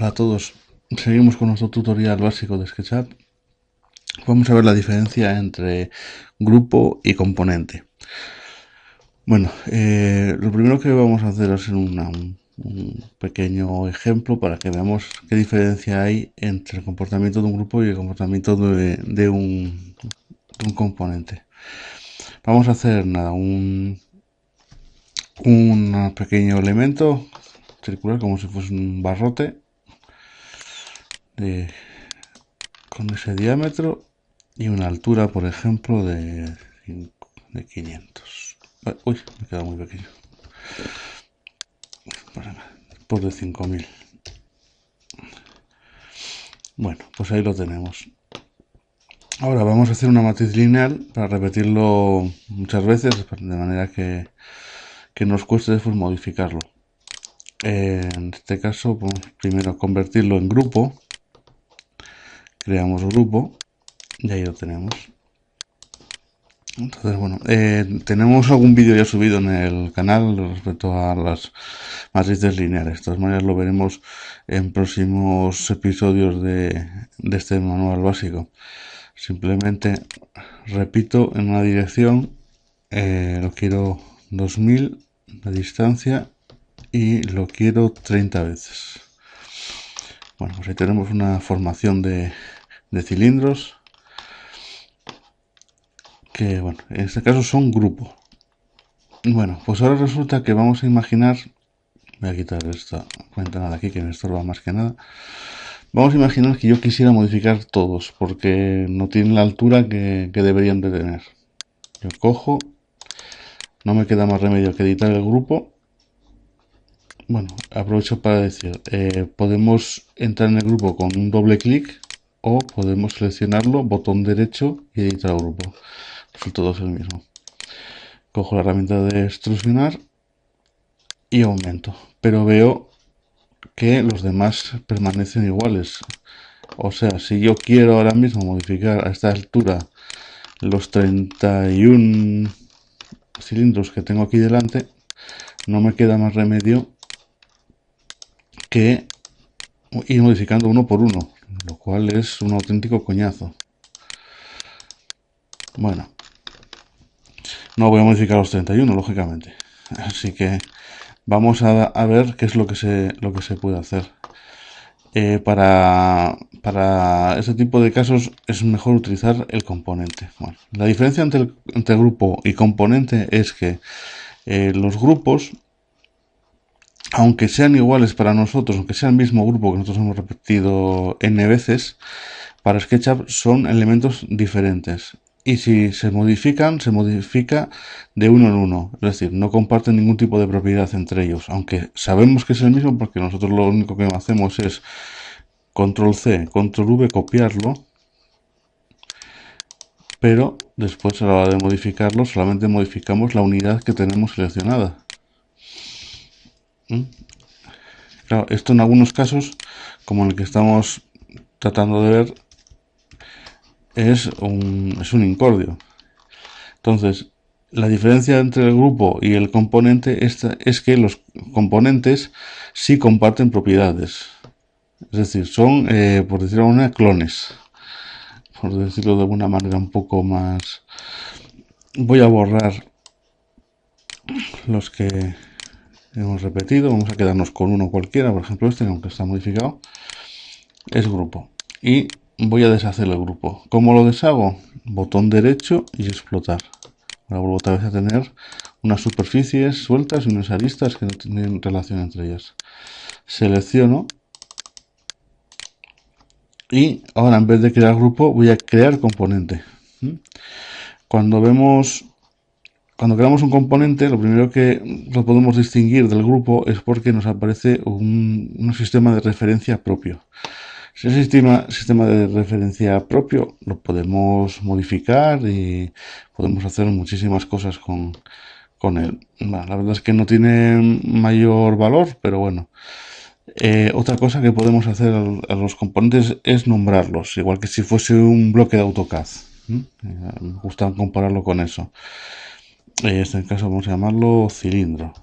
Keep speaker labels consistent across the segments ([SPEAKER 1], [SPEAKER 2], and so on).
[SPEAKER 1] Hola a todos, seguimos con nuestro tutorial básico de SketchUp. Vamos a ver la diferencia entre grupo y componente. Bueno, lo primero que vamos a hacer es un pequeño ejemplo para que veamos qué diferencia hay entre el comportamiento de un grupo y el comportamiento de un componente. Vamos a hacer nada, un pequeño elemento circular como si fuese un barrote de con ese diámetro y una altura, por ejemplo, de 500. Uy, me queda muy pequeño. Pues de 5000. Bueno, pues ahí lo tenemos. Ahora vamos a hacer una matriz lineal para repetirlo muchas veces, de manera que nos cueste después modificarlo. En este caso, vamos primero convertirlo en grupo. Creamos grupo y ahí lo tenemos. Entonces, bueno, tenemos algún vídeo ya subido en el canal respecto a las matrices lineales. De todas maneras, lo veremos en próximos episodios de este manual básico. Simplemente repito en una dirección, lo quiero 2000 de distancia y lo quiero 30 veces. Bueno, pues ahí tenemos una formación de cilindros que, bueno, en este caso son grupos. Bueno, pues ahora resulta que vamos a imaginar, voy a quitar esta ventana de aquí que me estorba más que nada. Vamos a imaginar que yo quisiera modificar todos porque no tienen la altura que deberían de tener. Yo cojo, no me queda más remedio que editar el grupo. Bueno, aprovecho para decir, podemos entrar en el grupo con un doble clic o podemos seleccionarlo, botón derecho y editar el grupo. El resultado es el mismo. Cojo la herramienta de extrusionar y aumento, pero veo que los demás permanecen iguales. O sea, si yo quiero ahora mismo modificar a esta altura los 31 cilindros que tengo aquí delante, no me queda más remedio que ir modificando uno por uno, lo cual es un auténtico coñazo. Bueno, no voy a modificar los 31, lógicamente. Así que vamos a ver qué es lo que se puede hacer. Para este tipo de casos es mejor utilizar el componente. Bueno, la diferencia entre grupo y componente es que los grupos, aunque sean iguales para nosotros, aunque sea el mismo grupo que nosotros hemos repetido n veces, para SketchUp son elementos diferentes. Y si se modifican, se modifica de uno en uno. Es decir, no comparten ningún tipo de propiedad entre ellos. Aunque sabemos que es el mismo porque nosotros lo único que hacemos es Control C, Control V, copiarlo. Pero después a la hora de modificarlo solamente modificamos la unidad que tenemos seleccionada. Claro, esto en algunos casos, como en el que estamos tratando de ver, es un incordio. Entonces, la diferencia entre el grupo y el componente es que los componentes sí comparten propiedades. Es decir, son, por decirlo de alguna manera, clones. Por decirlo de alguna manera un poco más... Voy a borrar los que hemos repetido. Vamos a quedarnos con uno cualquiera. Por ejemplo, este, aunque está modificado, es grupo. Y voy a deshacer el grupo. ¿Cómo lo deshago? Botón derecho y explotar. Ahora vuelvo otra vez a tener unas superficies sueltas y unas aristas que no tienen relación entre ellas. Selecciono y ahora en vez de crear grupo voy a crear componente. Cuando creamos un componente, lo primero que lo podemos distinguir del grupo es porque nos aparece un sistema de referencia propio. Si ese sistema de referencia propio lo podemos modificar y podemos hacer muchísimas cosas con él. Bueno, la verdad es que no tiene mayor valor, pero bueno. Otra cosa que podemos hacer a los componentes es nombrarlos, igual que si fuese un bloque de AutoCAD. Me gusta compararlo con eso. En este caso vamos a llamarlo cilindro.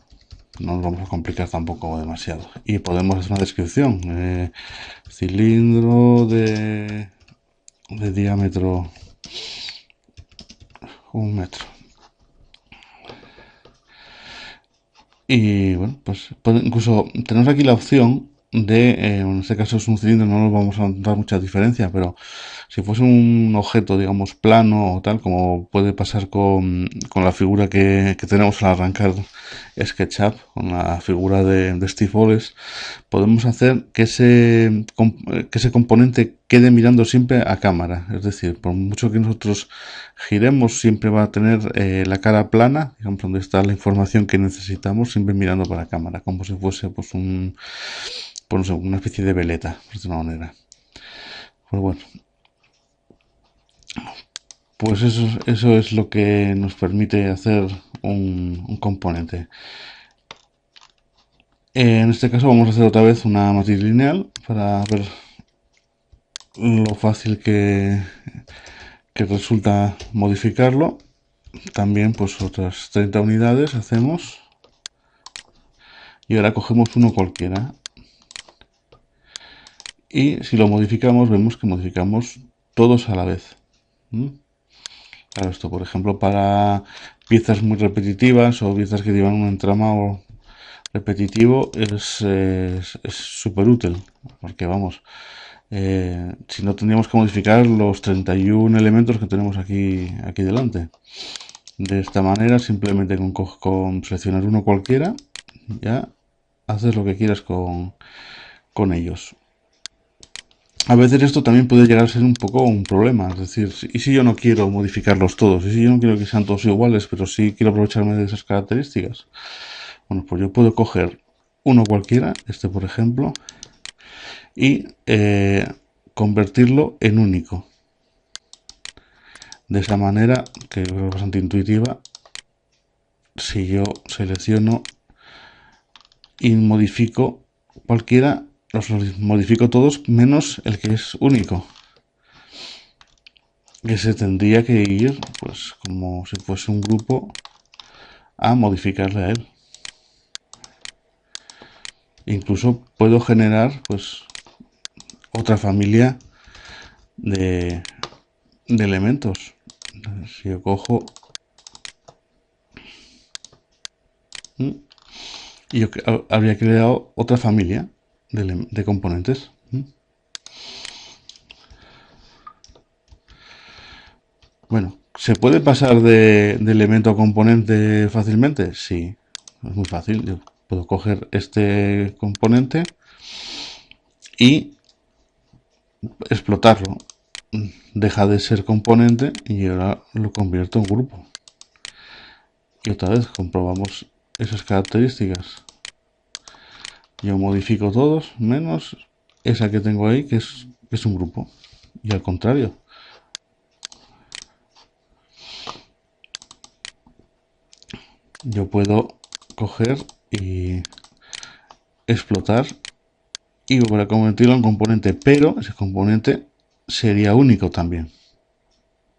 [SPEAKER 1] no nos vamos a complicar tampoco demasiado. Y podemos hacer una descripción. Cilindro de diámetro 1 metro. Y bueno, pues incluso tenemos aquí la opción de, en este caso es un cilindro, no nos vamos a notar mucha diferencia, pero si fuese un objeto, digamos, plano o tal, como puede pasar con la figura que tenemos al arrancar SketchUp, con la figura de Steve Wallace, podemos hacer que ese componente quede mirando siempre a cámara. Es decir, por mucho que nosotros giremos, siempre va a tener la cara plana, digamos, donde está la información que necesitamos, siempre mirando para cámara, como si fuese pues pues, no sé, una especie de veleta, por decirlo de una manera. Pues bueno, pues eso es lo que nos permite hacer un componente. En este caso vamos a hacer otra vez una matriz lineal para ver lo fácil que resulta modificarlo. También pues otras 30 unidades hacemos. Y ahora cogemos uno cualquiera. Y si lo modificamos, vemos que modificamos todos a la vez. Claro, esto por ejemplo para piezas muy repetitivas o piezas que llevan un entramado repetitivo es súper útil. Porque vamos, si no tendríamos que modificar los 31 elementos que tenemos aquí delante. De esta manera, simplemente con seleccionar uno cualquiera, ya haces lo que quieras con ellos. A veces esto también puede llegar a ser un poco un problema, es decir, ¿y si yo no quiero modificarlos todos? ¿Y si yo no quiero que sean todos iguales, pero sí quiero aprovecharme de esas características? Bueno, pues yo puedo coger uno cualquiera, este por ejemplo, y convertirlo en único. De esa manera, que es bastante intuitiva, si yo selecciono y modifico cualquiera, los modifico todos menos el que es único, que se tendría que ir pues como si fuese un grupo a modificarle a él. Incluso puedo generar pues otra familia de elementos. Si yo cojo y yo habría creado otra familia de componentes. Bueno, ¿se puede pasar de elemento a componente fácilmente? Sí, es muy fácil. Yo puedo coger este componente y explotarlo. Deja de ser componente y ahora lo convierto en grupo. Y otra vez comprobamos esas características. Yo modifico todos menos esa que tengo ahí, que es un grupo. Y al contrario. Yo puedo coger y explotar y volver a convertirlo en componente, pero ese componente sería único también.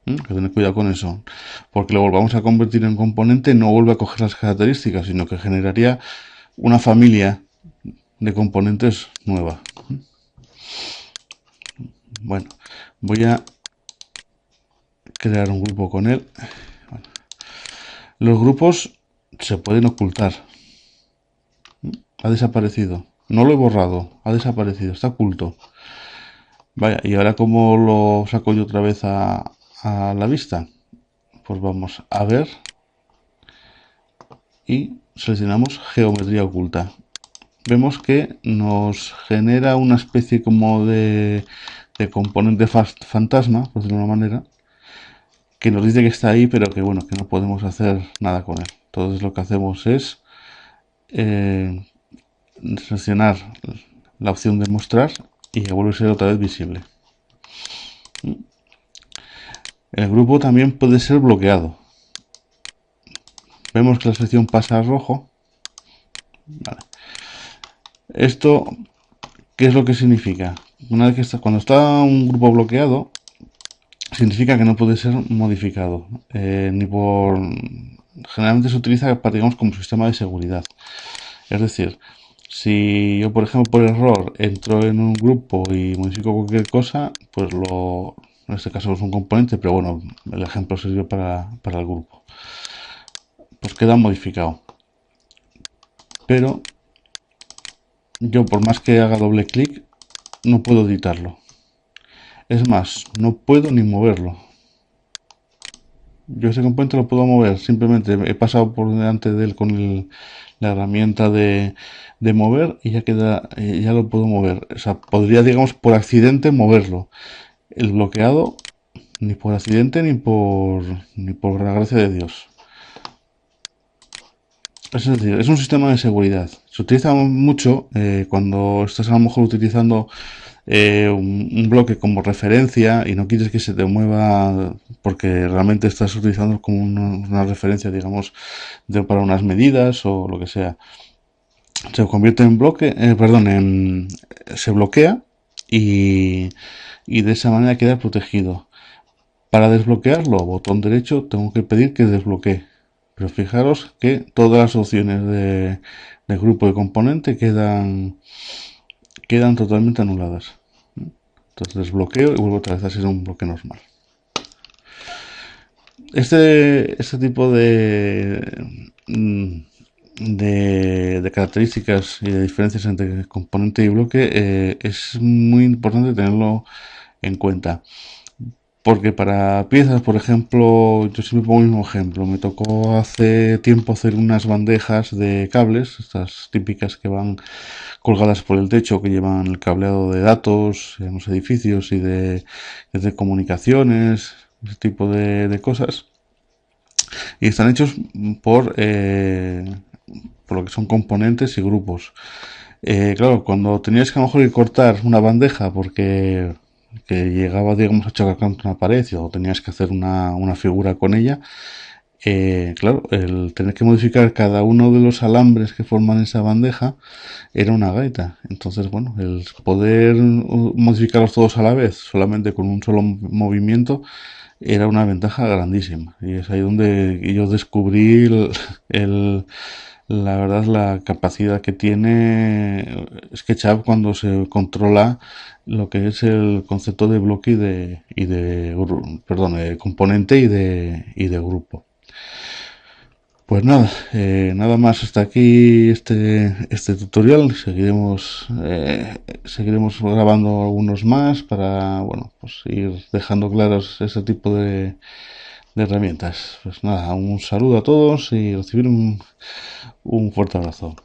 [SPEAKER 1] Hay que tener cuidado con eso, porque lo volvamos a convertir en componente, no vuelve a coger las características, sino que generaría una familia de componentes nueva. Bueno, voy a crear un grupo con él. Bueno, los grupos se pueden ocultar. Ha desaparecido. No lo he borrado, ha desaparecido, está oculto. Vaya, y ahora cómo lo saco yo otra vez a la vista. Pues vamos a ver y seleccionamos geometría oculta. Vemos que nos genera una especie como de componente fantasma, por decirlo de una manera, que nos dice que está ahí, pero que bueno, que no podemos hacer nada con él. Entonces lo que hacemos es seleccionar la opción de mostrar y ya vuelve a ser otra vez visible. El grupo también puede ser bloqueado. Vemos que la selección pasa a rojo. Vale. Esto, ¿qué es lo que significa? Una vez que cuando está un grupo bloqueado, significa que no puede ser modificado. Ni por... Generalmente se utiliza, digamos, como sistema de seguridad. Es decir, si yo, por ejemplo, por error entro en un grupo y modifico cualquier cosa, pues en este caso es un componente, pero bueno, el ejemplo sirve para el grupo. Pues queda modificado. Pero yo, por más que haga doble clic, no puedo editarlo. Es más, no puedo ni moverlo. Yo ese componente lo puedo mover, simplemente he pasado por delante de él con la herramienta de mover y ya queda, ya lo puedo mover. O sea, podría, digamos, por accidente moverlo. El bloqueado, ni por accidente ni por la gracia de Dios. Es decir, es un sistema de seguridad. Se utiliza mucho cuando estás a lo mejor utilizando un bloque como referencia y no quieres que se te mueva porque realmente estás utilizando como una referencia, digamos, para unas medidas o lo que sea. Se convierte en bloque, se bloquea y, y de esa manera queda protegido. Para desbloquearlo, botón derecho, tengo que pedir que desbloquee. Pero fijaros que todas las opciones de grupo de componente quedan totalmente anuladas. Entonces desbloqueo y vuelvo otra vez a ser un bloque normal. Este tipo de características y de diferencias entre componente y bloque es muy importante tenerlo en cuenta. Porque para piezas, por ejemplo, yo siempre pongo el mismo ejemplo. Me tocó hace tiempo hacer unas bandejas de cables, estas típicas que van colgadas por el techo, que llevan el cableado de datos en los edificios y de comunicaciones, ese tipo de cosas. Y están hechos por, eh, por lo que son componentes y grupos. Claro, cuando tenías que a lo mejor ir cortar una bandeja porque que llegaba, digamos, a chocar contra una pared o tenías que hacer una figura con ella, claro, el tener que modificar cada uno de los alambres que forman esa bandeja era una gaita. Entonces, bueno, el poder modificarlos todos a la vez, solamente con un solo movimiento, era una ventaja grandísima. Y es ahí donde yo descubrí el, la verdad, la capacidad que tiene SketchUp cuando se controla lo que es el concepto de bloque perdón, de componente y de grupo. Pues nada, nada más hasta aquí este tutorial. Seguiremos grabando algunos más para, bueno, pues ir dejando claros ese tipo de herramientas. Pues nada, un saludo a todos y recibir un fuerte abrazo.